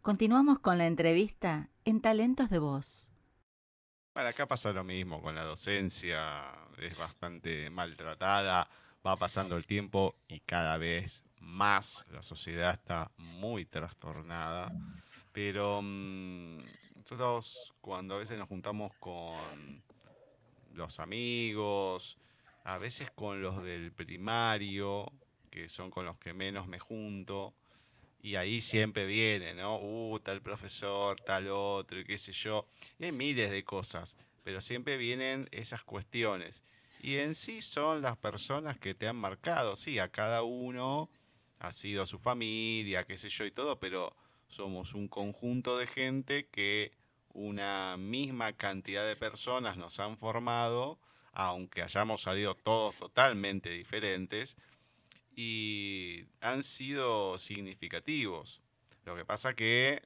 Continuamos con la entrevista en Talentos de Voz. Bueno, acá pasa lo mismo con la docencia, es bastante maltratada, va pasando el tiempo y cada vez más la sociedad está muy trastornada, pero nosotros cuando a veces nos juntamos con los amigos, a veces con los del primario, que son con los que menos me junto, y ahí siempre viene, ¿no? Tal profesor, tal otro, y qué sé yo. Y hay miles de cosas, pero siempre vienen esas cuestiones. Y en sí son las personas que te han marcado. Sí, a cada uno ha sido su familia, qué sé yo y todo, pero somos un conjunto de gente que una misma cantidad de personas nos han formado, aunque hayamos salido todos totalmente diferentes, y han sido significativos. Lo que pasa que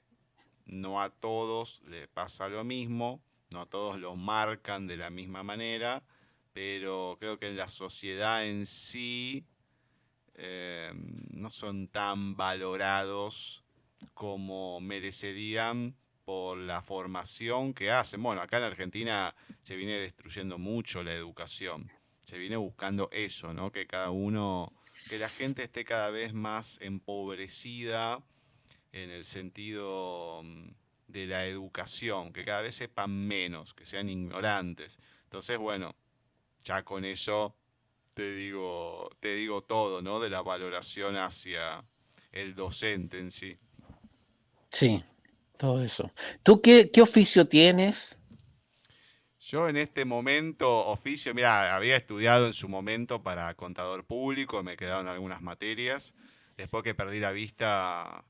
no a todos le pasa lo mismo, no a todos lo marcan de la misma manera, pero creo que en la sociedad en sí no son tan valorados como merecerían por la formación que hacen. Bueno, acá en Argentina se viene destruyendo mucho la educación. Se viene buscando eso, ¿no? Que cada uno, que la gente esté cada vez más empobrecida en el sentido de la educación, que cada vez sepan menos, que sean ignorantes. Entonces, bueno, ya con eso te digo todo, ¿no? De la valoración hacia el docente en sí. Sí, todo eso. ¿Tú qué oficio tienes? Yo en este momento, oficio, mira, había estudiado en su momento para contador público, me quedaron algunas materias. Después que perdí la vista,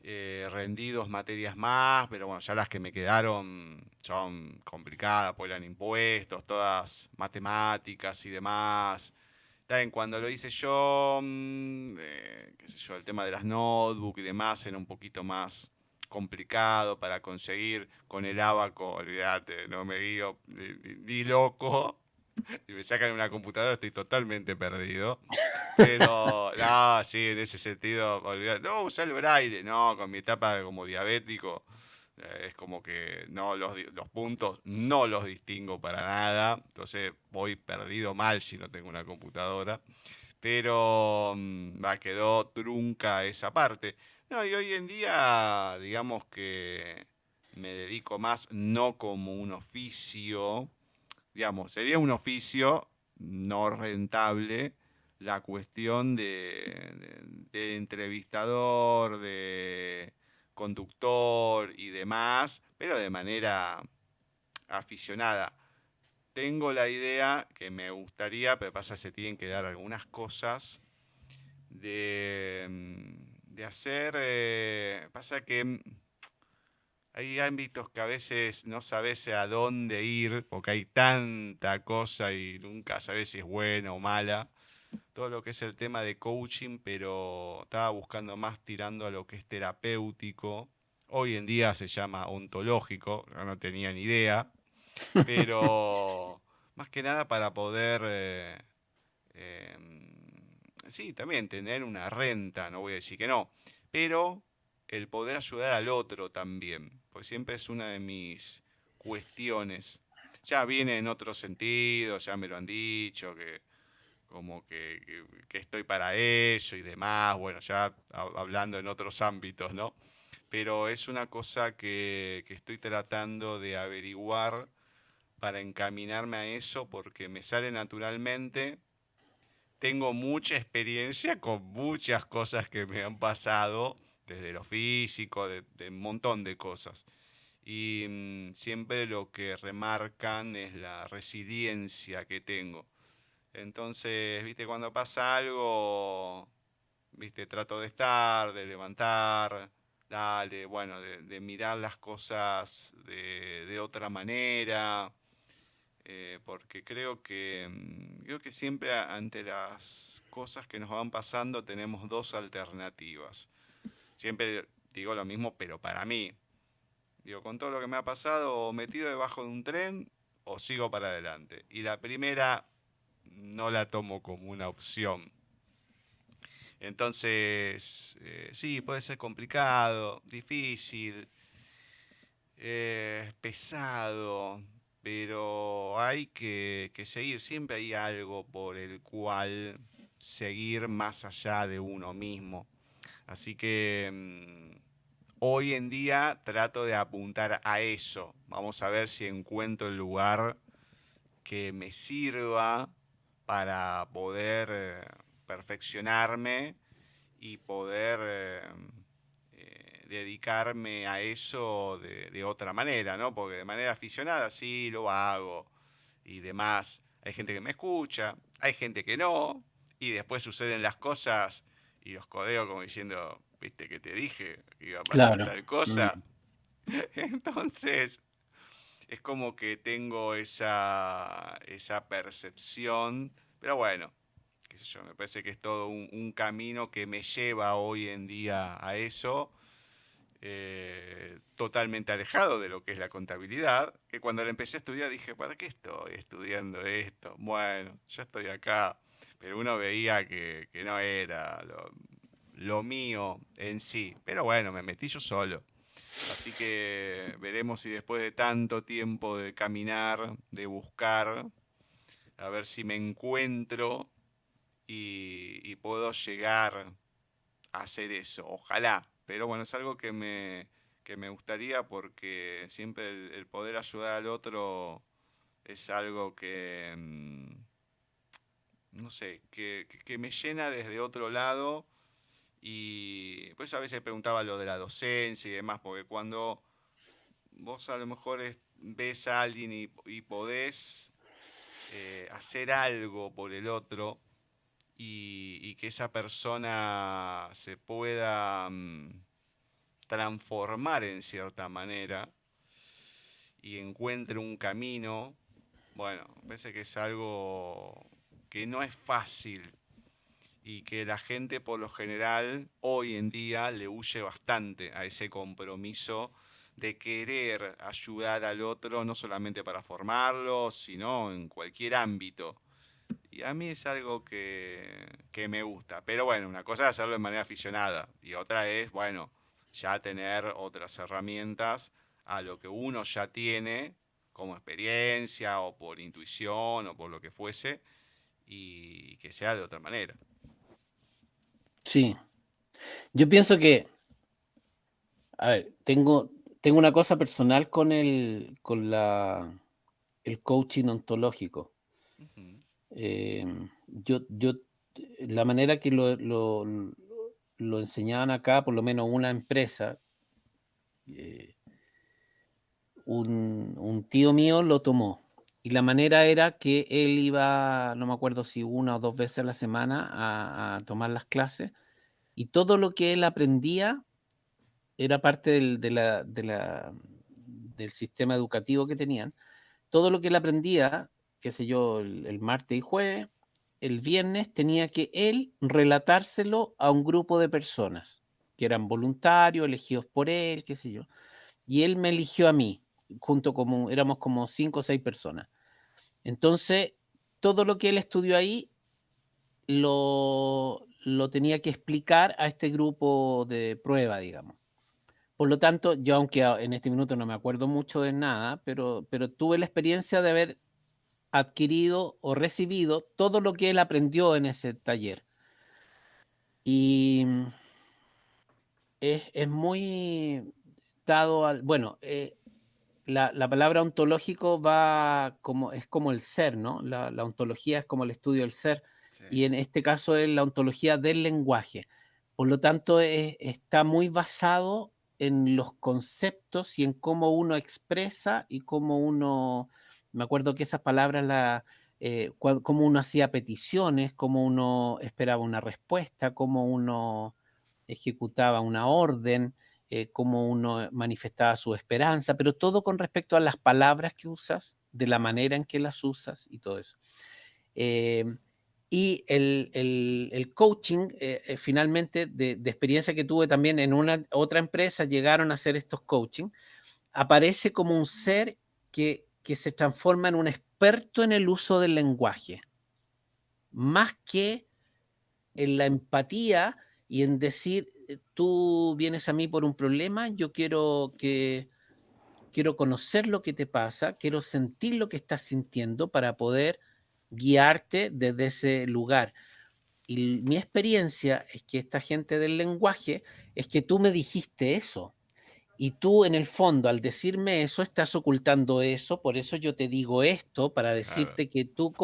rendí dos materias más, pero bueno, ya las que me quedaron son complicadas, pues eran impuestos, todas matemáticas y demás. También cuando lo hice yo, qué sé yo, el tema de las notebooks y demás era un poquito más complicado para conseguir con el abaco, olvídate, no me guío ni loco. Si me sacan una computadora estoy totalmente perdido. Pero, no, sí, en ese sentido, olvídate. No, usar el braille. No, con mi etapa como diabético, es como que no los puntos no los distingo para nada. Entonces voy perdido mal si no tengo una computadora. Pero quedó trunca esa parte. No, y hoy en día, digamos que me dedico más no como un oficio, digamos, sería un oficio no rentable la cuestión de entrevistador, de conductor y demás, pero de manera aficionada. Tengo la idea que me gustaría, pero pasa que se tienen que dar algunas cosas de hacer. Pasa que hay ámbitos que a veces no sabes a dónde ir, porque hay tanta cosa y nunca sabes si es buena o mala. Todo lo que es el tema de coaching, pero estaba buscando más tirando a lo que es terapéutico. Hoy en día se llama ontológico, yo no tenía ni idea, pero más que nada para poder, eh, sí, también tener una renta, no voy a decir que no, pero el poder ayudar al otro también, pues siempre es una de mis cuestiones. Ya viene en otro sentido, ya me lo han dicho, que como que estoy para eso y demás, bueno, ya hablando en otros ámbitos, ¿no? Pero es una cosa que estoy tratando de averiguar para encaminarme a eso porque me sale naturalmente. Tengo mucha experiencia con muchas cosas que me han pasado, desde lo físico, de un montón de cosas. Y siempre lo que remarcan es la resiliencia que tengo. Entonces, viste, cuando pasa algo, viste, trato de estar, de levantar, dale, bueno, de mirar las cosas de otra manera, porque creo que siempre ante las cosas que nos van pasando tenemos dos alternativas. Siempre digo lo mismo, pero para mí, digo, con todo lo que me ha pasado, o metido debajo de un tren o sigo para adelante. Y la primera no la tomo como una opción. Entonces, sí, puede ser complicado, difícil, pesado, pero hay que seguir. Siempre hay algo por el cual seguir más allá de uno mismo. Así que hoy en día trato de apuntar a eso. Vamos a ver si encuentro el lugar que me sirva para poder perfeccionarme y poder dedicarme a eso de otra manera, ¿no? Porque de manera aficionada sí lo hago y demás. Hay gente que me escucha, hay gente que no, y después suceden las cosas y los codeo como diciendo, viste que te dije que iba a pasar Claro. tal cosa. Entonces, es como que tengo esa percepción, pero bueno, qué sé yo, me parece que es todo un camino que me lleva hoy en día a eso, totalmente alejado de lo que es la contabilidad, que cuando la empecé a estudiar dije, ¿para qué estoy estudiando esto? Bueno, ya estoy acá, pero uno veía que no era lo mío en sí, pero bueno, me metí yo solo. Así que veremos si después de tanto tiempo de caminar, de buscar, a ver si me encuentro y puedo llegar a hacer eso. Ojalá. Pero bueno, es algo que me gustaría porque siempre el poder ayudar al otro es algo que, no sé, que me llena desde otro lado. Y pues a veces preguntaba lo de la docencia y demás, porque cuando vos a lo mejor ves a alguien y podés hacer algo por el otro y que esa persona se pueda transformar en cierta manera y encuentre un camino, bueno, me parece que es algo que no es fácil y que la gente por lo general hoy en día le huye bastante a ese compromiso de querer ayudar al otro, no solamente para formarlo, sino en cualquier ámbito. Y a mí es algo que me gusta. Pero bueno, una cosa es hacerlo de manera aficionada y otra es, bueno, ya tener otras herramientas a lo que uno ya tiene como experiencia o por intuición o por lo que fuese y que sea de otra manera. Sí. Yo pienso que, a ver, tengo una cosa personal con el coaching ontológico. Ujú. Yo, la manera que lo enseñaban acá, por lo menos una empresa, eh, un tío mío lo tomó. Y la manera era que él iba, no me acuerdo si una o dos veces a la semana a tomar las clases, y todo lo que él aprendía era parte del sistema educativo que tenían. Todo lo que él aprendía, qué sé yo, el martes y jueves, el viernes tenía que él relatárselo a un grupo de personas que eran voluntarios, elegidos por él, qué sé yo. Y él me eligió a mí, éramos como 5 o 6 personas. Entonces, todo lo que él estudió ahí lo tenía que explicar a este grupo de prueba, digamos. Por lo tanto, yo aunque en este minuto no me acuerdo mucho de nada, pero tuve la experiencia de haber adquirido o recibido todo lo que él aprendió en ese taller. Y es muy dado al, bueno, la palabra ontológico es como el ser, ¿no? La ontología es como el estudio del ser, Sí. y en este caso es la ontología del lenguaje. Por lo tanto, está muy basado en los conceptos y en cómo uno expresa y cómo uno, me acuerdo que esas palabras, cómo uno hacía peticiones, cómo uno esperaba una respuesta, cómo uno ejecutaba una orden, cómo uno manifestaba su esperanza, pero todo con respecto a las palabras que usas, de la manera en que las usas y todo eso. Eh, y el coaching, finalmente, de experiencia que tuve también en una otra empresa, llegaron a hacer estos coaching, aparece como un ser que se transforma en un experto en el uso del lenguaje, más que en la empatía y en decir, tú vienes a mí por un problema, yo quiero conocer lo que te pasa, quiero sentir lo que estás sintiendo para poder guiarte desde ese lugar. Y mi experiencia es que esta gente del lenguaje es que tú me dijiste eso. Y tú en el fondo al decirme eso estás ocultando eso, por eso yo te digo esto, para Claro. decirte que tu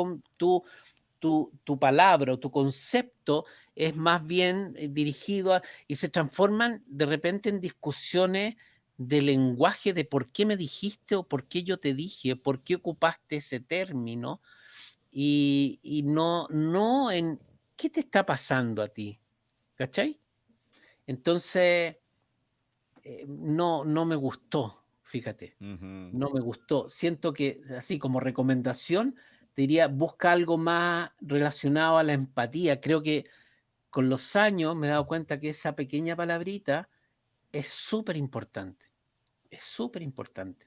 palabra o tu concepto es más bien dirigido a, y se transforman de repente en discusiones de lenguaje de por qué me dijiste o por qué yo te dije, por qué ocupaste ese término y no en qué te está pasando a ti, ¿cachai? Entonces, no me gustó, fíjate, Ujú. no me gustó. Siento que, así como recomendación, te diría, busca algo más relacionado a la empatía. Creo que con los años me he dado cuenta que esa pequeña palabrita es súper importante, es súper importante.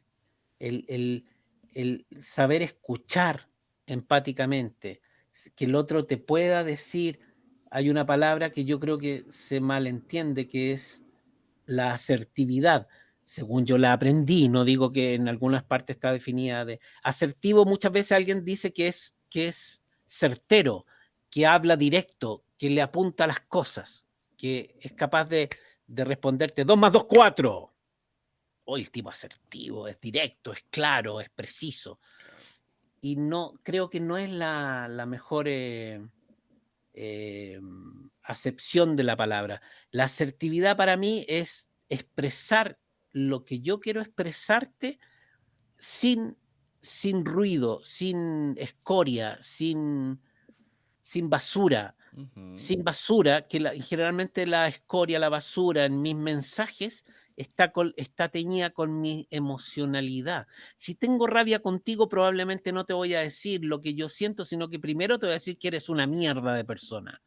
El, el, el saber escuchar empáticamente, que el otro te pueda decir, hay una palabra que yo creo que se malentiende, que es la asertividad, según yo la aprendí, no digo que en algunas partes está definida de asertivo, muchas veces alguien dice que es certero, que habla directo, que le apunta a las cosas, que es capaz de responderte 2 más 2 4. Hoy el tipo asertivo, es directo, es claro, es preciso. Claro. Y no, creo que no es la mejor acepción de la palabra. La asertividad para mí es expresar lo que yo quiero expresarte sin, sin ruido, sin escoria, sin basura. Ujú. Sin basura, que generalmente la escoria, la basura en mis mensajes está teñida con mi emocionalidad. Si tengo rabia contigo, probablemente no te voy a decir lo que yo siento, sino que primero te voy a decir que eres una mierda de persona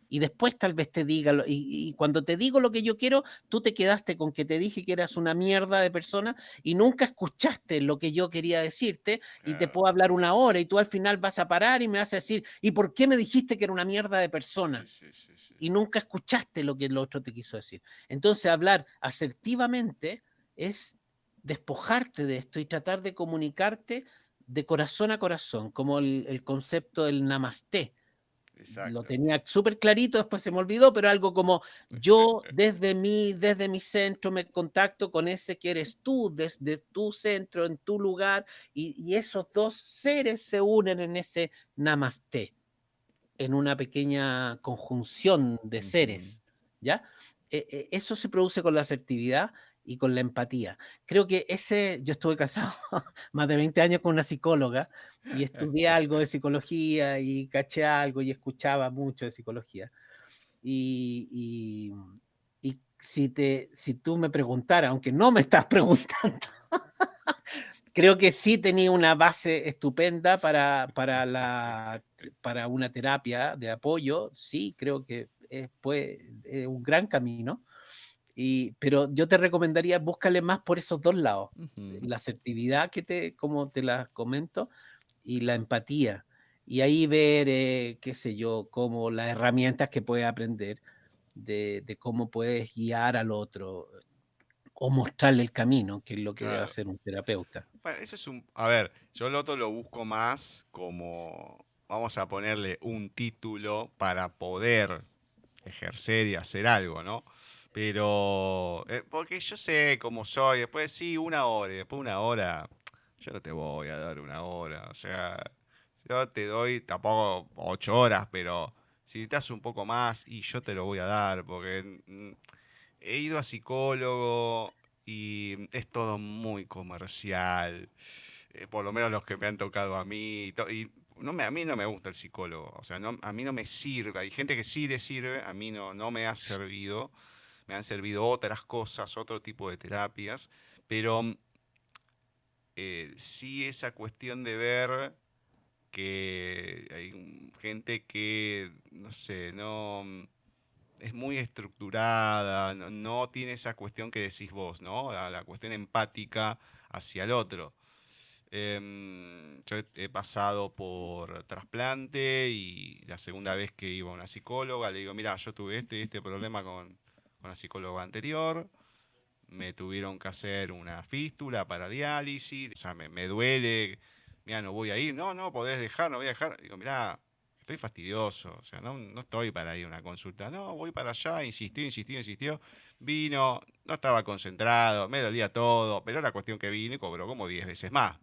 y después tal vez te diga, y cuando te digo lo que yo quiero, tú te quedaste con que te dije que eras una mierda de persona y nunca escuchaste lo que yo quería decirte y te Claro. puedo hablar una hora y tú al final vas a parar y me vas a decir, ¿y por qué me dijiste que era una mierda de Sí, persona? sí, sí, sí. Y nunca escuchaste lo que el otro te quiso decir. Entonces hablar asertivamente es despojarte de esto y tratar de comunicarte de corazón a corazón, como el concepto del namaste lo Exacto. tenía súper clarito, después se me olvidó, pero algo como yo desde mi centro me contacto con ese que eres tú, desde tu centro, en tu lugar, y esos dos seres se unen en ese namaste, en una pequeña conjunción de Ujú. seres, ¿ya? Eso se produce con la asertividad y con la empatía. Creo que yo estuve casado más de 20 años con una psicóloga y estudié algo de psicología y caché algo y escuchaba mucho de psicología. Y, y si tú me preguntaras, aunque no me estás preguntando, creo que sí tenía una base estupenda para una terapia de apoyo. Sí, creo que fue un gran camino. Pero yo te recomendaría búscale más por esos dos lados. Ujú. La asertividad como te la comento, y la empatía. Y ahí ver, qué sé yo, como las herramientas que puedes aprender de cómo puedes guiar al otro o mostrarle el camino, que es lo que debe Claro. hacer un terapeuta. Bueno, eso es un. A ver, yo el otro lo busco más como. Vamos a ponerle un título para poder ejercer y hacer algo, ¿no? Pero. Porque yo sé cómo soy. Después sí, una hora. Y después una hora. Yo no te voy a dar una hora. O sea, yo te doy tampoco 8 horas, pero si necesitas un poco más, y yo te lo voy a dar. Porque he ido a psicólogo y es todo muy comercial, por lo menos los que me han tocado a mí. Y a mí no me gusta el psicólogo, o sea, a mí no me sirve. Hay gente que sí le sirve, a mí no me ha servido. Me han servido otras cosas, otro tipo de terapias, pero sí esa cuestión de ver que hay gente que, no sé, no es muy estructurada, no tiene esa cuestión que decís vos, ¿no? La cuestión empática hacia el otro. Yo he pasado por trasplante y la segunda vez que iba a una psicóloga le digo, mira, yo tuve este problema con la psicóloga anterior, me tuvieron que hacer una fístula para diálisis, o sea, me duele, mira, no voy a ir, no, podés dejar, no voy a dejar. Digo, mira, estoy fastidioso, o sea, no estoy para ir a una consulta, no, voy para allá, insistió, vino, no estaba concentrado, me dolía todo, pero la cuestión que vino y cobró como 10 veces más.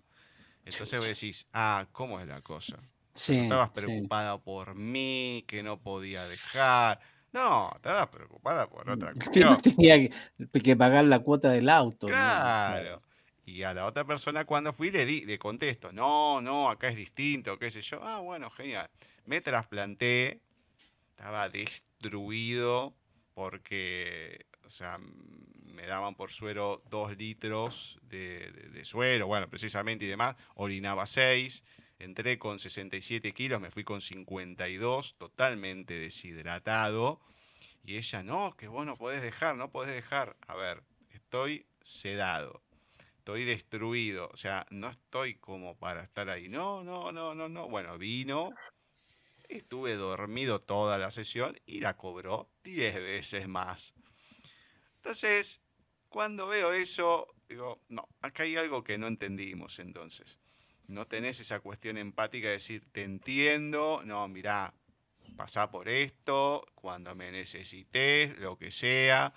Entonces vos Chucha. decís, ¿cómo es la cosa? O sea, no Sí, estabas sí. preocupada por mí, que no podía dejar. No, estabas preocupada por otra Que no cuestión. tenía que pagar la cuota del auto, ¿no? Claro. Claro. Y a la otra persona cuando fui le contesto, no, acá es distinto, qué sé yo. Bueno, genial. Me trasplanté, estaba destruido porque, o sea, me daban por suero 2 litros de suero, bueno, precisamente y demás, orinaba 6, entré con 67 kilos, me fui con 52, totalmente deshidratado, y ella, no, que vos no podés dejar, no podés dejar. A ver, estoy sedado, estoy destruido, o sea, no estoy como para estar ahí. No. Bueno, vino, estuve dormido toda la sesión y la cobró 10 veces más. Entonces, cuando veo eso, digo, no, acá hay algo que no entendimos entonces. No tenés esa cuestión empática de decir, te entiendo, no, mirá, pasá por esto, cuando me necesites, lo que sea.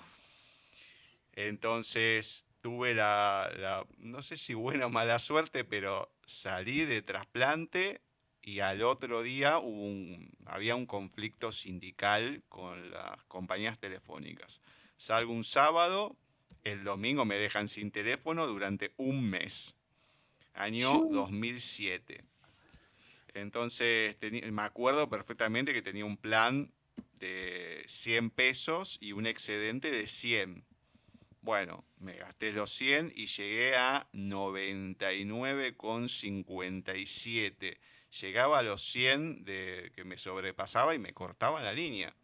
Entonces tuve no sé si buena o mala suerte, pero salí de trasplante y al otro día había un conflicto sindical con las compañías telefónicas. Salgo un sábado, el domingo me dejan sin teléfono durante un mes, año Chu. 2007. Entonces me acuerdo perfectamente que tenía un plan de 100 pesos y un excedente de 100. Bueno, me gasté los 100 y llegué a 99,57. Llegaba a los 100 de que me sobrepasaba y me cortaban la línea.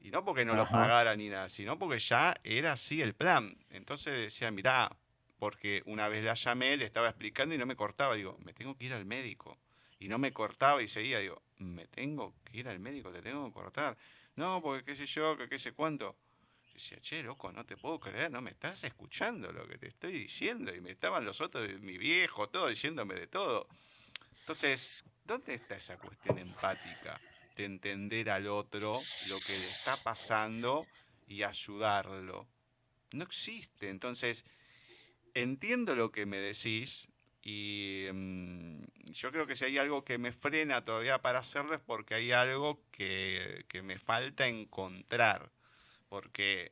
Y no porque no lo Ajá. pagara ni nada, sino porque ya era así el plan. Entonces decía, mirá, porque una vez la llamé, le estaba explicando y no me cortaba. Digo, me tengo que ir al médico. Y no me cortaba y seguía. Digo, me tengo que ir al médico, te tengo que cortar. No, porque qué sé yo, que qué sé cuánto. Decía, che, loco, no te puedo creer, no me estás escuchando lo que te estoy diciendo. Y me estaban los otros, mi viejo, todo diciéndome de todo. Entonces, ¿dónde está esa cuestión empática de entender al otro, lo que le está pasando y ayudarlo? No existe. Entonces, entiendo lo que me decís y yo creo que si hay algo que me frena todavía para hacerlo es porque hay algo que me falta encontrar. Porque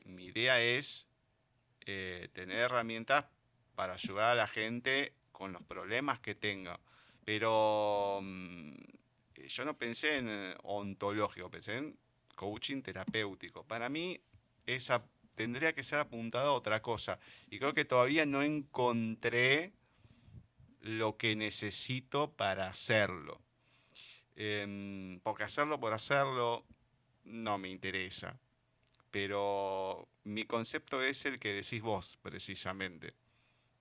mi idea es tener herramientas para ayudar a la gente con los problemas que tenga. Pero yo no pensé en ontológico, pensé en coaching terapéutico. Para mí esa tendría que ser apuntada a otra cosa. Y creo que todavía no encontré lo que necesito para hacerlo. Porque hacerlo por hacerlo no me interesa. Pero mi concepto es el que decís vos, precisamente.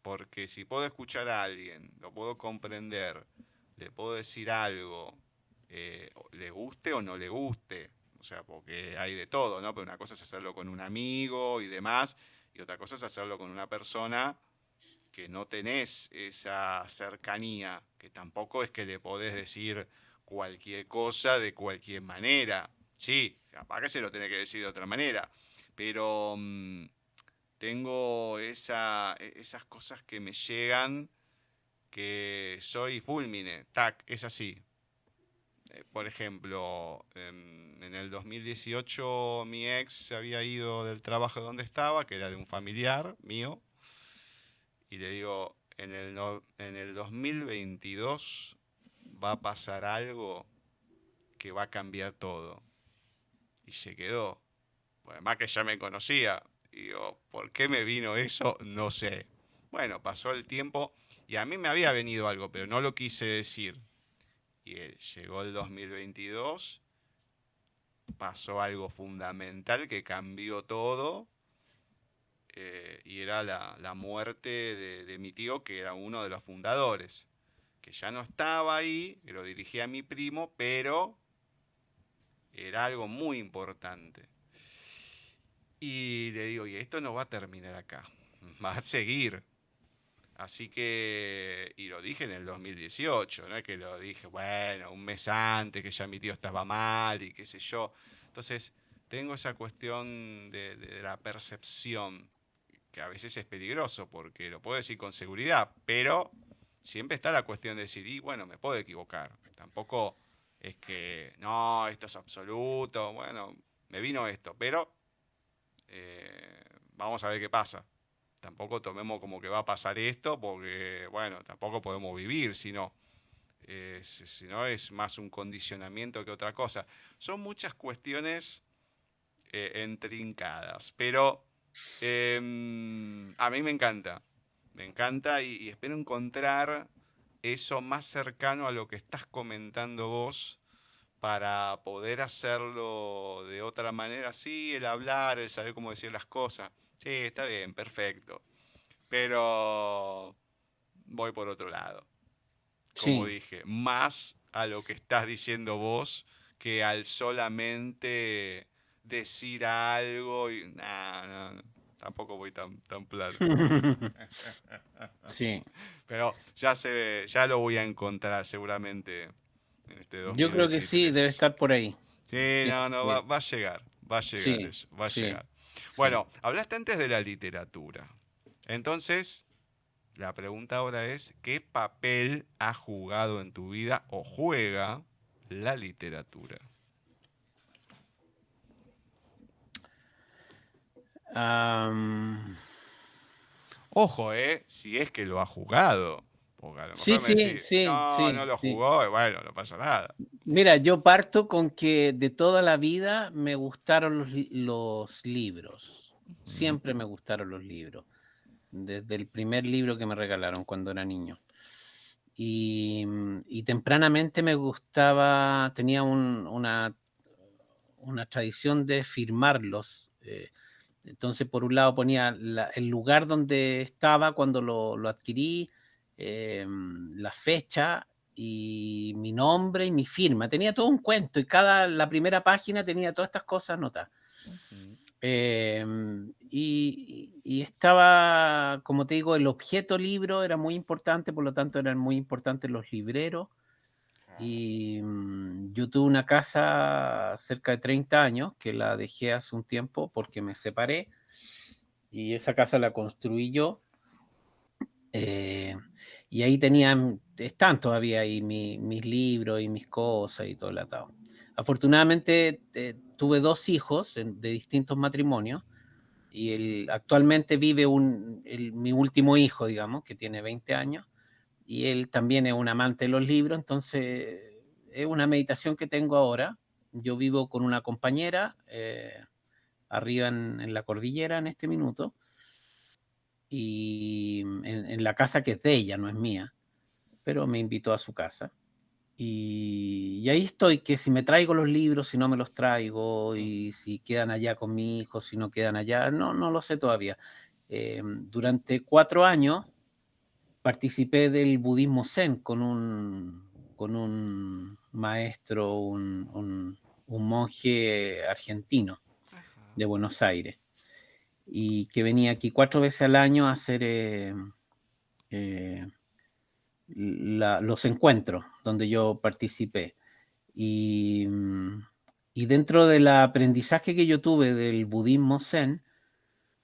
Porque si puedo escuchar a alguien, lo puedo comprender, le puedo decir algo, le guste o no le guste, o sea, porque hay de todo, ¿no? Pero una cosa es hacerlo con un amigo y demás, y otra cosa es hacerlo con una persona que no tenés esa cercanía, que tampoco es que le podés decir cualquier cosa de cualquier manera. Sí, capaz que se lo tiene que decir de otra manera, pero tengo esas cosas que me llegan, que soy fulmine, tac, es así. Por ejemplo, en el 2018 mi ex se había ido del trabajo donde estaba, que era de un familiar mío, y le digo, en el 2022 va a pasar algo que va a cambiar todo. Y se quedó. Pues además que ya me conocía. Y digo, ¿por qué me vino eso? No sé. Bueno, pasó el tiempo y a mí me había venido algo, pero no lo quise decir. Y llegó el 2022, pasó algo fundamental que cambió todo, y era la muerte de mi tío, que era uno de los fundadores, que ya no estaba ahí, que lo dirigía mi primo, pero era algo muy importante. Y le digo, y esto no va a terminar acá, va a seguir. Así que, y lo dije en el 2018, no es que lo dije, bueno, un mes antes, que ya mi tío estaba mal y qué sé yo. Entonces, tengo esa cuestión de la percepción, que a veces es peligroso, porque lo puedo decir con seguridad, pero siempre está la cuestión de decir, y bueno, me puedo equivocar. Tampoco es que, no, esto es absoluto, bueno, me vino esto, pero vamos a ver qué pasa. Tampoco tomemos como que va a pasar esto, porque, bueno, tampoco podemos vivir, sino, si no es más un condicionamiento que otra cosa. Son muchas cuestiones entrincadas, pero a mí me encanta y espero encontrar eso más cercano a lo que estás comentando vos para poder hacerlo de otra manera. Sí, el hablar, el saber cómo decir las cosas. Sí, está bien, perfecto. Pero voy por otro lado. Como Sí. dije, más a lo que estás diciendo vos que al solamente decir algo y... Nah, no, tampoco voy tan plano. Sí. Pero ya lo voy a encontrar seguramente en este Yo creo que sí, debe 2023. estar por ahí. Sí, Tiene no, que- va a llegar, va a llegar Sí, eso, va a sí, llegar. sí. Bueno, hablaste antes de la literatura. Entonces, la pregunta ahora es, ¿qué papel ha jugado en tu vida o juega la literatura? Am, Ojo, si es que lo ha jugado. Porque a lo sí, mejor me sí, decís, sí, no, no sí, lo sí. jugó, y bueno, no pasa nada. Mira, yo parto con que de toda la vida me gustaron los libros. Ujú. Siempre me gustaron los libros. Desde el primer libro que me regalaron cuando era niño. Y tempranamente me gustaba, tenía una tradición de firmarlos. Entonces, por un lado ponía el lugar donde estaba cuando lo adquirí, la fecha y mi nombre y mi firma. Tenía todo un cuento y la primera página tenía todas estas cosas anotadas. Ujú. Y estaba, como te digo, el objeto libro era muy importante, por lo tanto eran muy importantes los libreros. Claro. Y yo tuve una casa cerca de 30 años que la dejé hace un tiempo porque me separé y esa casa la construí yo. eh, y ahí están todavía ahí mis libros y mis cosas y todo el atado. Afortunadamente tuve dos hijos de distintos matrimonios y actualmente vive mi último hijo, digamos, que tiene 20 años, y él también es un amante de los libros, entonces es una meditación que tengo ahora. Yo vivo con una compañera arriba en la cordillera en este minuto, y en la casa que es de ella, no es mía, pero me invitó a su casa. Y ahí estoy, que si me traigo los libros, si no me los traigo, y si quedan allá con mi hijo, si no quedan allá, no lo sé todavía. Durante 4 años participé del budismo zen con un maestro, un monje argentino Ajá. de Buenos Aires, y que venía aquí 4 veces al año a hacer eh, los encuentros donde yo participé. Y, y dentro del aprendizaje que yo tuve del budismo zen,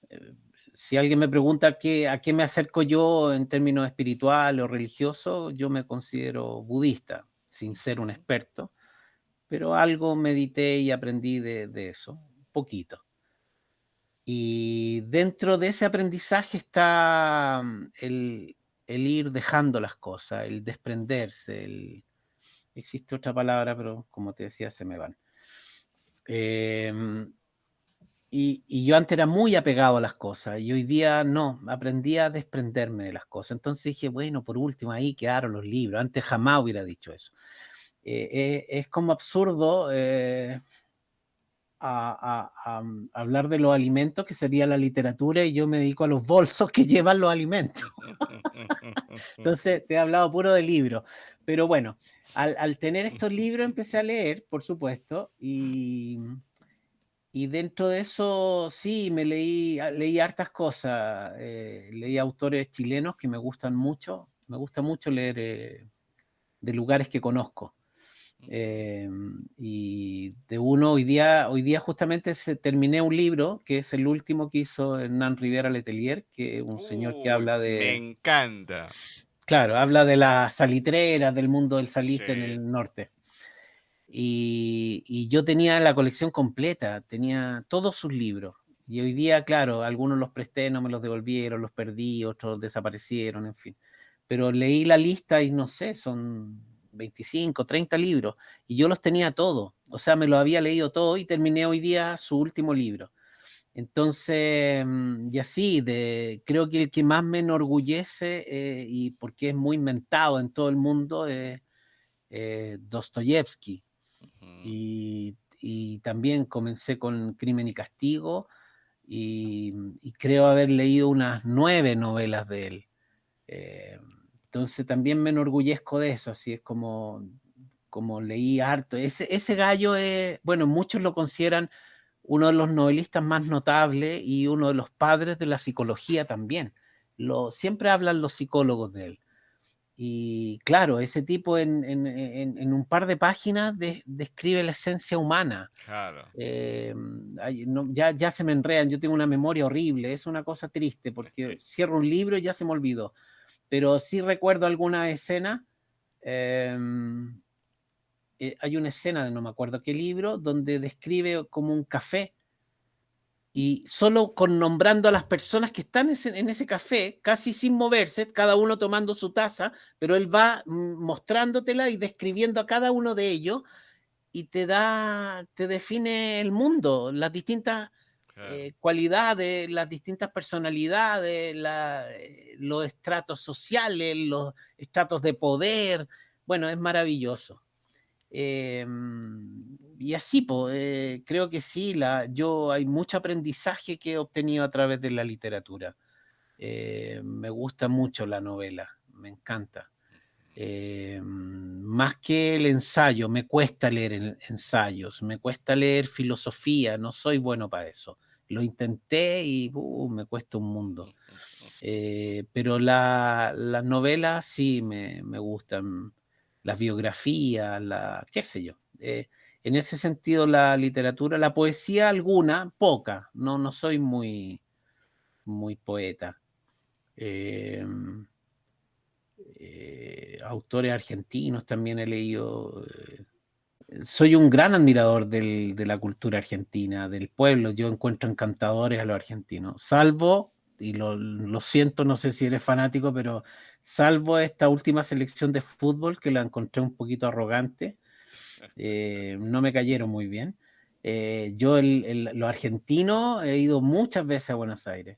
eh, si alguien me pregunta a qué me acerco yo en términos espirituales o religiosos, yo me considero budista, sin ser un Ujú. experto, pero algo medité y aprendí de eso, un poquito. Y dentro de ese aprendizaje está el ir dejando las cosas, el desprenderse, existe otra palabra, pero como te decía, se me van. Em, y yo antes era muy apegado a las cosas y hoy día no, aprendí a desprenderme de las cosas. Entonces dije, bueno, por último, ahí quedaron los libros. Antes jamás hubiera dicho eso. Es como absurdo a hablar de los alimentos, que sería la literatura, y yo me dedico a los bolsos que llevan los alimentos. Entonces, te he hablado puro de libros. Pero bueno, al tener estos libros empecé a leer, por supuesto, y dentro de eso sí, leí hartas cosas. Leí autores chilenos que me gustan mucho. Me gusta mucho leer de lugares que conozco. Y de uno, hoy día justamente terminé un libro que es el último que hizo Hernán Rivera Letelier, que es un señor que Uy, habla me de, encanta. claro, habla de las salitreras, del mundo del salitre en Sí. el norte. Y yo tenía la colección completa, tenía todos sus libros. Y hoy día, claro, algunos los presté, no me los devolvieron, los perdí, otros desaparecieron, en fin. Pero leí la lista y no sé, son 25, 30 libros. Y yo los tenía todos. O sea, me lo había leído todo y terminé hoy día su último libro. Entonces, y así, creo que el que más me enorgullece, y porque es muy inventado en todo el mundo, es Dostoyevsky. Ujú. Y también comencé con Crimen y Castigo y, y creo haber leído unas 9 novelas de él. Eh, entonces también me enorgullezco de eso, así es como leí harto. Ese gallo es, bueno, muchos lo consideran uno de los novelistas más notables y uno de los padres de la psicología también. Siempre hablan los psicólogos de él. Y claro, ese tipo en un par de páginas describe la esencia humana. Claro. Ya se me enredan, yo tengo una memoria horrible, es una cosa triste porque cierro un libro y ya se me olvidó, pero sí recuerdo alguna escena. eh, Hay una escena de no me acuerdo qué libro donde describe como un café y solo con nombrando a las personas que están en ese café, casi sin moverse, cada uno tomando su taza, pero él va mostrándotela y describiendo a cada uno de ellos y te define el mundo, las distintas Claro. cualidades, las distintas personalidades, los estratos sociales, los estratos de poder. Bueno, es maravilloso. Eh, y así, creo que sí, hay mucho aprendizaje que he obtenido a través de la literatura. Me gusta mucho la novela, me encanta. Más que el ensayo, me cuesta leer ensayos, me cuesta leer filosofía, no soy bueno para eso. Lo intenté y me cuesta un mundo. Pero las novelas sí me gustan, las biografías, qué sé yo. En ese sentido, la literatura, la poesía alguna, poca, no soy muy poeta. Eh, Autores argentinos también he leído. Soy un gran admirador de la cultura argentina, del pueblo. Yo encuentro encantadores a los argentinos, salvo, y lo siento, no sé si eres fanático, pero salvo esta última selección de fútbol que la encontré un poquito arrogante, no me cayeron muy bien. Yo, los argentinos, he ido muchas veces a Buenos Aires.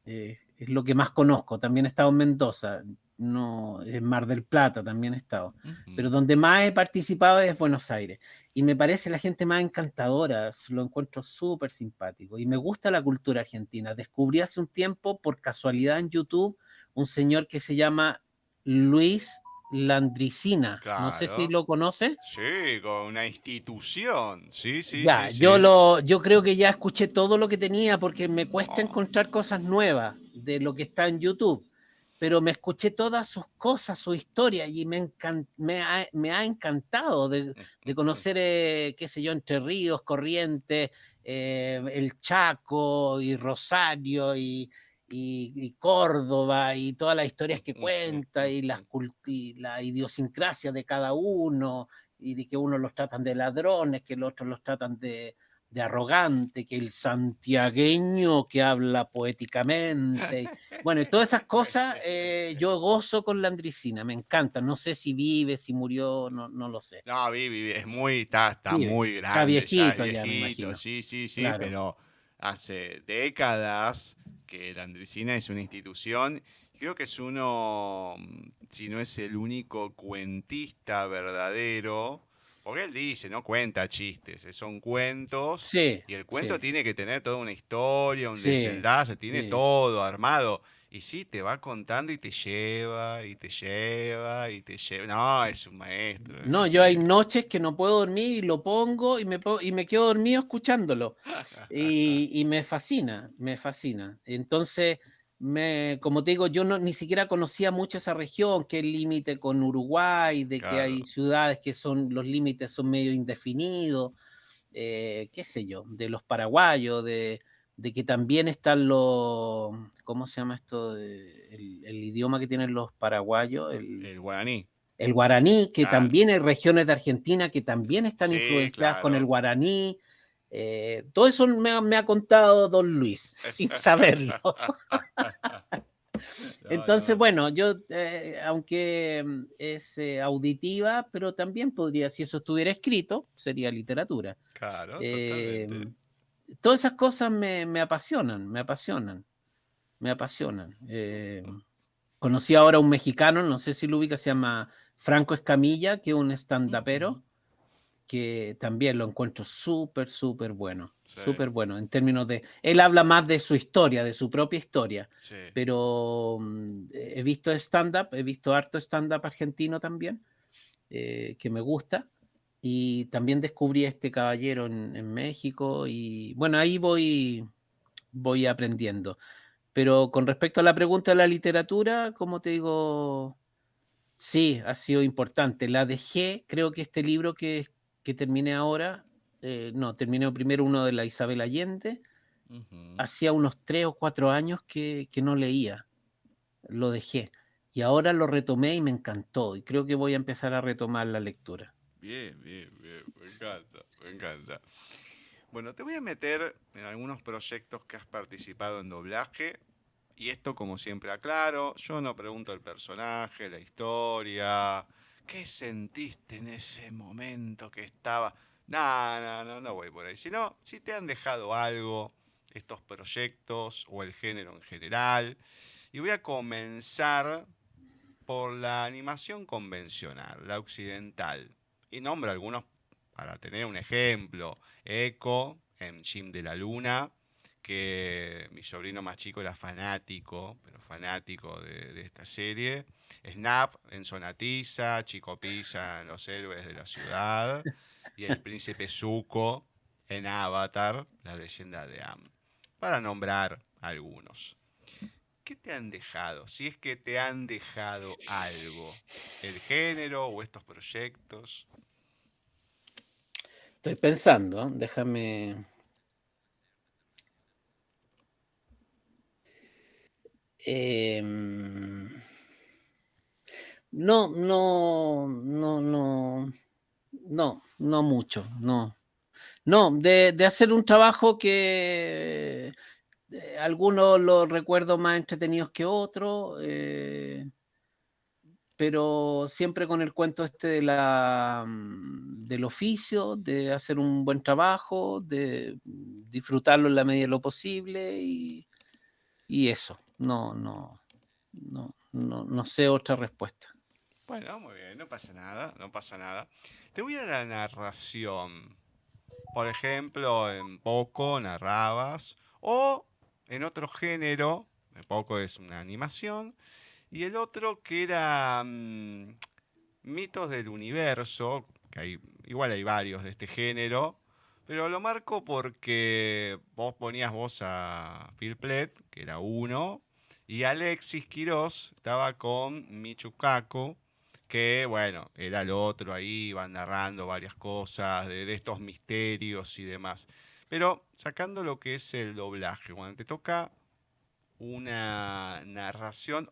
Es lo que más conozco. También he estado en Mendoza, no, en Mar del Plata también he estado. Pero Ujú. donde más he participado es Buenos Aires. Y me parece la gente más encantadora, lo encuentro súper simpático. Y me gusta la cultura argentina. Descubrí hace un tiempo, por casualidad en YouTube, un señor que se llama Luis Landricina. No sé si Claro. lo conoce. Sí, con una institución. Sí, sí, sí, Ya, sí. yo creo que ya escuché todo lo que tenía porque me cuesta Oh. encontrar cosas nuevas de lo que está en YouTube, pero me escuché todas sus cosas, su historia y me ha encantado de conocer, qué sé yo, Entre Ríos, Corrientes, el Chaco y Rosario y Córdoba y todas las historias que cuenta y la idiosincrasia de cada uno y de que unos los tratan de ladrones, que los otros los tratan de arrogante, que el santiagueño que habla poéticamente. Bueno, y todas esas cosas yo gozo con la Andricina, me encanta. No sé si vive, si murió, no lo sé. No, Vivi, es está Vive. muy Está grande, ya es viejito ya, me viejito, imagino. sí, sí, sí, Claro. pero hace décadas que la Andresina es una institución. Creo que es uno, si no es el único cuentista verdadero Porque él dice, no cuenta chistes, son cuentos Sí, y el cuento sí, tiene que tener toda una historia, un sí, desenlace, tiene sí. todo armado. Y sí, te va contando y te lleva, y te lleva, y te lleva. No, es un maestro en No, yo hay ese. noches que no puedo dormir y lo pongo y me quedo dormido escuchándolo. Y me fascina, me fascina. Entonces, como te digo, yo ni siquiera conocía mucho esa región, que es el límite con Uruguay, de que Claro, hay ciudades que los límites son medio indefinidos, qué sé yo, de los paraguayos, de que también están los, ¿cómo se llama esto? El idioma que tienen los paraguayos, el guaraní. el guaraní, que Claro. también hay regiones de Argentina que también están Sí, influenciadas con el claro. guaraní. Todo eso me ha contado don Luis, sin saberlo. No, Entonces, no, bueno, yo, aunque es auditiva, pero también podría, si eso estuviera escrito, sería literatura. claro, Eh, totalmente. Todas esas cosas me apasionan, me apasionan, me apasionan. Conocí ahora a un mexicano, no sé si lo ubica, se llama Franco Escamilla, que es un Ujú. stand-upero, que también lo encuentro súper, Sí, súper bueno, en términos de, él habla más de su historia, de su propia historia, sí. pero he visto stand-up, he visto harto stand-up argentino también, que me gusta, y también descubrí a este caballero en México, y bueno, ahí voy aprendiendo. Pero con respecto a la pregunta de la literatura, como te digo, sí, ha sido importante. La dejé, creo que este libro que terminé ahora, no, terminé primero uno de la Isabel Allende, Ujú. hacía unos 3 o 4 años que no leía, lo dejé. Y ahora lo retomé y me encantó. Y creo que voy a empezar a retomar la lectura. Bien, bien, bien. Me encanta, me encanta. Bueno, te voy a meter en algunos proyectos que has participado en doblaje. Y esto, como siempre, aclaro. Yo no pregunto el personaje, la historia. ¿Qué sentiste en ese momento que estaba? No, no, no, no voy por ahí. Sino, si te han dejado algo, estos proyectos o el género en general. Y voy a comenzar por la animación convencional, la occidental. Y nombro algunos para tener un ejemplo. Echo en Jim de la Luna, que mi sobrino más chico era fanático, pero fanático de esta serie. Snap en Sonatiza, Chico Pizza en Los Héroes de la Ciudad. Y el príncipe Zuko en Avatar, la leyenda de Am. Para nombrar algunos. ¿Qué te han dejado? Si es que te han dejado algo. ¿El género o estos proyectos? Estoy pensando, déjame. em, no, no, no, no, no mucho, no. No, de hacer un trabajo que algunos los recuerdo más entretenidos que otros, pero siempre con el cuento este del oficio, de hacer un buen trabajo, de disfrutarlo en la medida de lo posible y eso. No sé otra respuesta. Bueno, muy bien, no pasa nada, no pasa nada. Te voy a la narración. Por ejemplo, en Poco narrabas, o en otro género, en Poco es una animación, y el otro que era mitos del universo, que igual hay varios de este género, pero lo marco porque vos ponías voz a Phil Plett, que era uno, y Alexis Quirós estaba con Michu Kaku, que bueno, era el otro ahí, iban narrando varias cosas de estos misterios y demás. Pero sacando lo que es el doblaje, cuando te toca una narración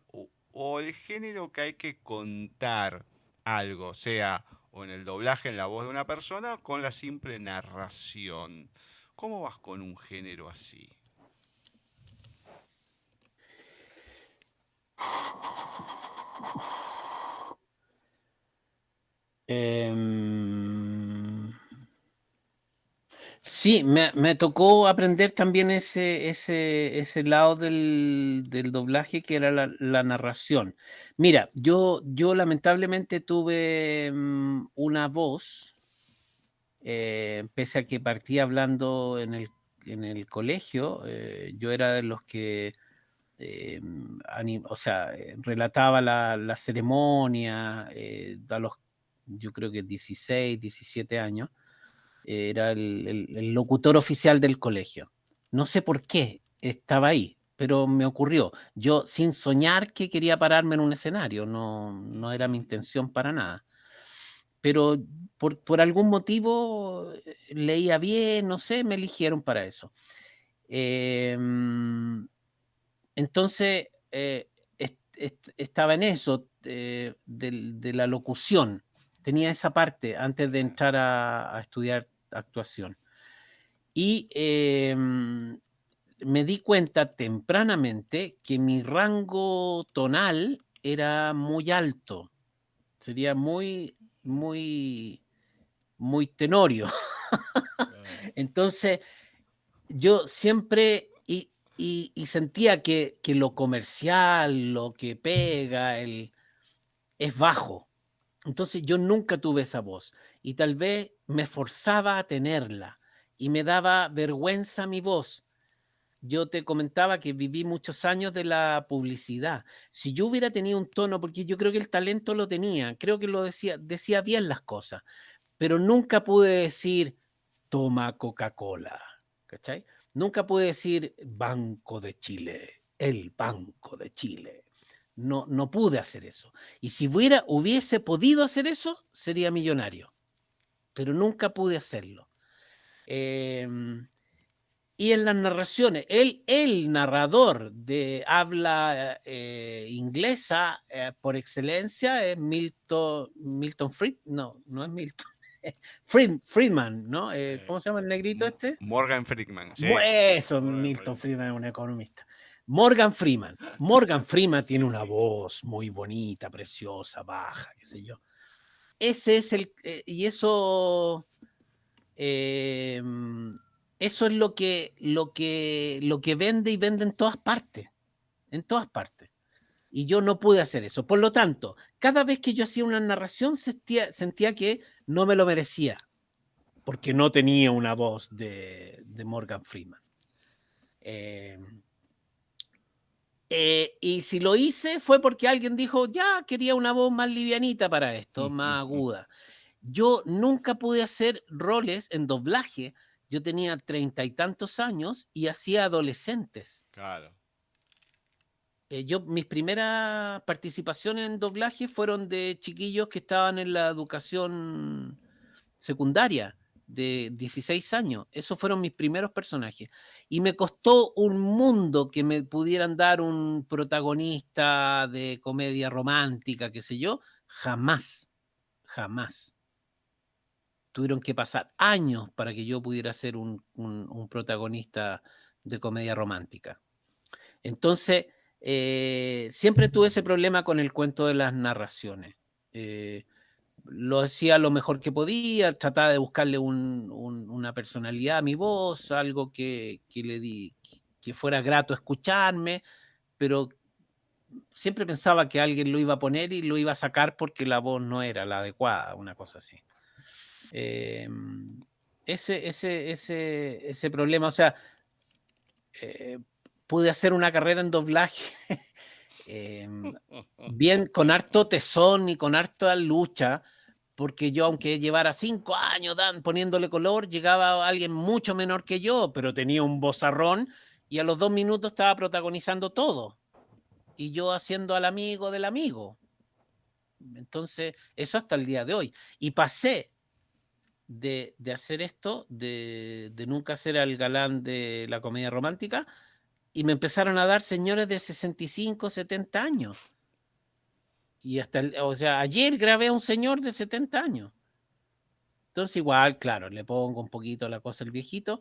o el género que hay que contar algo, sea o en el doblaje en la voz de una persona o con la simple narración. ¿Cómo vas con un género así? Em, Sí, me tocó aprender también ese lado del doblaje que era la narración. Mira, yo lamentablemente tuve una voz. pese a que partí hablando en el colegio, yo era de los que relataba la ceremonia yo creo que 16, 17 años, era el locutor oficial del colegio. No sé por qué estaba ahí, pero me ocurrió. Yo sin soñar que quería pararme en un escenario, no era mi intención para nada. Pero por algún motivo leía bien, no sé, me eligieron para eso. Entonces, estaba en eso de la locución. Tenía esa parte antes de entrar a estudiar actuación. Y me di cuenta tempranamente que mi rango tonal era muy alto. Sería muy, muy, muy tenorio. Entonces, yo siempre y sentía que lo comercial, lo que pega, es bajo. Entonces yo nunca tuve esa voz y tal vez me forzaba a tenerla y me daba vergüenza mi voz. Yo te comentaba que viví muchos años de la publicidad. Si yo hubiera tenido un tono, porque yo creo que el talento lo tenía, creo que lo decía bien las cosas, pero nunca pude decir, toma Coca-Cola, ¿cachai? Nunca pude decir Banco de Chile, el Banco de Chile. No pude hacer eso. Y si hubiese podido hacer eso, sería millonario. Pero nunca pude hacerlo. Y en las narraciones, el narrador de habla inglesa por excelencia es Milton Friedman, no es Milton. Friedman, ¿no? ¿Cómo se llama el negrito este? Morgan Freeman, sí. Eso, Morgan Milton Freeman. Friedman es un economista. Morgan Freeman. Morgan Freeman tiene una voz muy bonita, preciosa, baja, qué sé yo. Ese es y eso eso es lo que vende y vende en todas partes. En todas partes. Y yo no pude hacer eso. Por lo tanto, cada vez que yo hacía una narración sentía que no me lo merecía, porque no tenía una voz de Morgan Freeman. Y si lo hice fue porque alguien dijo, ya, quería una voz más livianita para esto, más aguda. Yo nunca pude hacer roles en doblaje. Yo tenía 30 y tantos años y hacía adolescentes. Claro. Mis primeras participaciones en doblaje fueron de chiquillos que estaban en la educación secundaria de 16 años. Esos fueron mis primeros personajes. Y me costó un mundo que me pudieran dar un protagonista de comedia romántica, qué sé yo. Jamás, jamás. Tuvieron que pasar años para que yo pudiera ser un protagonista de comedia romántica. Entonces, siempre tuve ese problema con el cuento de las narraciones. Lo hacía lo mejor que podía, trataba de buscarle una personalidad a mi voz, algo que fuera grato escucharme, pero siempre pensaba que alguien lo iba a poner y lo iba a sacar porque la voz no era la adecuada, una cosa así. Ese problema, o sea, pude hacer una carrera en doblaje bien, con harto tesón y con harta lucha, porque yo, aunque llevara 5 años poniéndole color, llegaba alguien mucho menor que yo, pero tenía un vozarrón y a los 2 minutos estaba protagonizando todo. Y yo haciendo al amigo del amigo. Entonces, eso hasta el día de hoy. Y pasé de hacer esto, de nunca ser el galán de la comedia romántica, y me empezaron a dar señores de 65, 70 años. Y o sea, ayer grabé a un señor de 70 años. Entonces igual, claro, le pongo un poquito la cosa al viejito,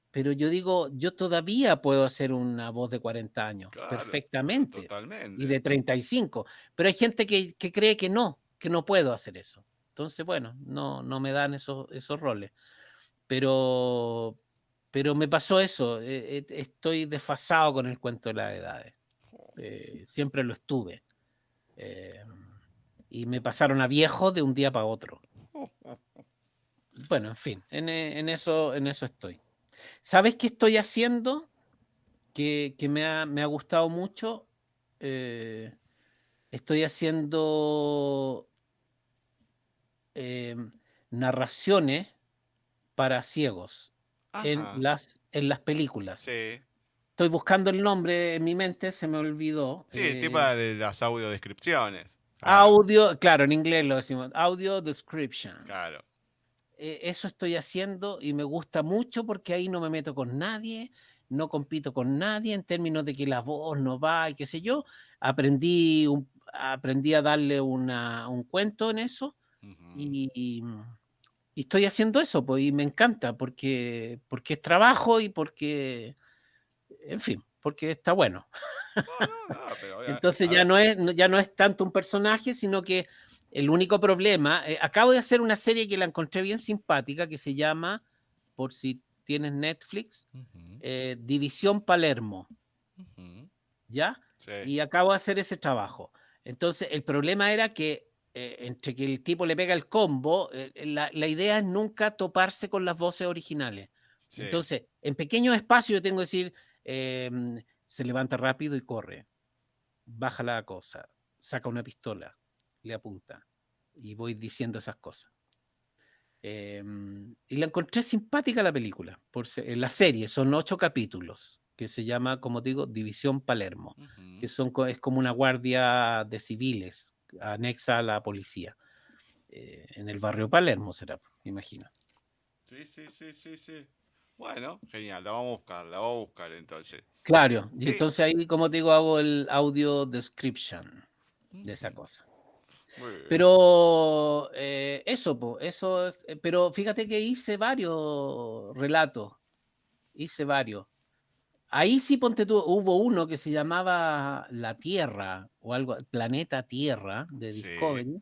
pero yo digo, yo todavía puedo hacer una voz de 40 años, Claro, perfectamente, y de totalmente. 35. Pero hay gente que cree que no puedo hacer eso. Entonces, bueno, no me dan esos roles. Pero me pasó eso, estoy desfasado con el cuento de las edades. Siempre lo estuve. Y me pasaron a viejo de un día para otro. bueno, en fin, en eso estoy. ¿Sabes qué estoy haciendo? Que me ha gustado mucho. Eh, Estoy haciendo eh, narraciones para ciegos Ajá, en las películas. sí. Estoy buscando el nombre en mi mente, se me olvidó. Sí, el tipo de las audiodescripciones. Ah, Audio, claro, en inglés lo decimos, audio description. claro. Eso estoy haciendo y me gusta mucho porque ahí no me meto con nadie, no compito con nadie en términos de que la voz no va y qué sé yo. Aprendí a darle un cuento en eso Ujú. y estoy haciendo eso, pues, y me encanta porque es trabajo y porque, en fin, porque está bueno. No, no, pero Entonces a ver. ya no es tanto un personaje, sino que el único problema, acabo de hacer una serie que la encontré bien simpática, que se llama, por si tienes Netflix, Ujú, División Palermo, ujú. ¿ya? Sí, Y acabo de hacer ese trabajo. Entonces, el problema era que entre que el tipo le pega el combo, la idea es nunca toparse con las voces originales. sí. Entonces, en pequeños espacios yo tengo que decir, eh, se levanta rápido y corre, baja la cosa, saca una pistola, le apunta y voy diciendo esas cosas. Y la encontré simpática la película, la serie, son 8 capítulos, que se llama, como digo, División Palermo, que Ujú. es como una guardia de civiles anexa a la policía, en el barrio Palermo será, me imagino. Sí, sí, sí, sí, sí. Bueno, genial, la vamos a buscar entonces. Claro, y Sí. entonces ahí, como digo, hago el audio description de esa Ujú. cosa. Muy bien. Pero eso, po, eso, pero fíjate que hice varios relatos, hice varios. Ahí sí, ponte tú, hubo uno que se llamaba La Tierra o algo, Planeta Tierra de Sí. Discovery,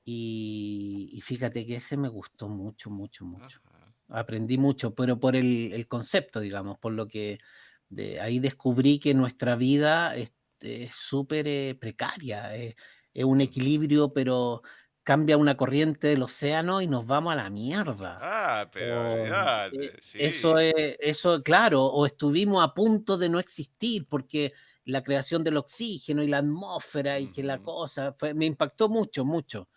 y fíjate que ese me gustó mucho, mucho, mucho. Ajá. Aprendí mucho, pero por el concepto, digamos, por lo que ahí descubrí que nuestra vida es súper precaria, es un Ujú. equilibrio, pero cambia una corriente del océano y nos vamos a la mierda. Ah, pero olvídate, Eso sí. eso, claro, o estuvimos a punto de no existir porque la creación del oxígeno y la atmósfera y que la Ujú. cosa me impactó mucho, mucho.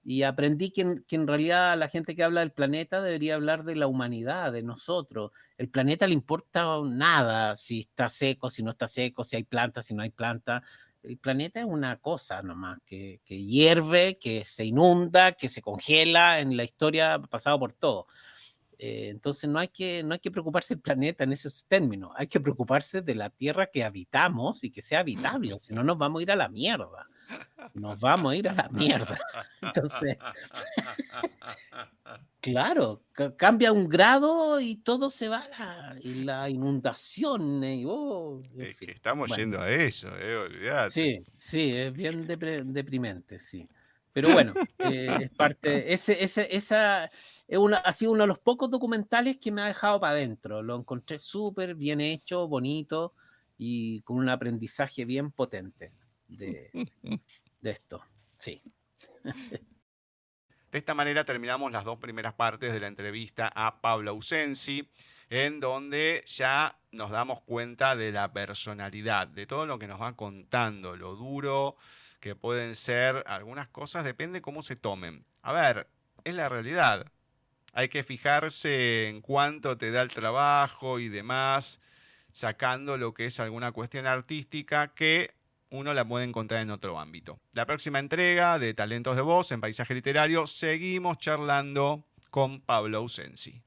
Y aprendí que en realidad la gente que habla del planeta debería hablar de la humanidad, de nosotros. El planeta le importa nada si está seco, si no está seco, si hay plantas, si no hay plantas. El planeta es una cosa nomás, que hierve, que se inunda, que se congela, en la historia ha pasado por todo. Entonces no hay que preocuparse del planeta en esos términos, hay que preocuparse de la tierra que habitamos y que sea habitable, o si no nos vamos a ir a la mierda. Nos vamos a ir a la mierda. Entonces, claro, cambia un grado y todo se va y la inundación, y en Es que fin. estamos Bueno, yendo a eso, olvídate. sí, sí, es bien deprimente, sí. Pero bueno, es parte, esa ha sido uno de los pocos documentales que me ha dejado para adentro. Lo encontré súper bien hecho, bonito y con un aprendizaje bien potente de esto. Sí. De esta manera terminamos las dos primeras partes de la entrevista a Pablo Ausensi, en donde ya nos damos cuenta de la personalidad, de todo lo que nos va contando, lo duro que pueden ser algunas cosas, depende cómo se tomen. A ver, es la realidad. Hay que fijarse en cuánto te da el trabajo y demás, sacando lo que es alguna cuestión artística que uno la puede encontrar en otro ámbito. La próxima entrega de Talentos de Voz en Paisaje Literario seguimos charlando con Pablo Ausensi.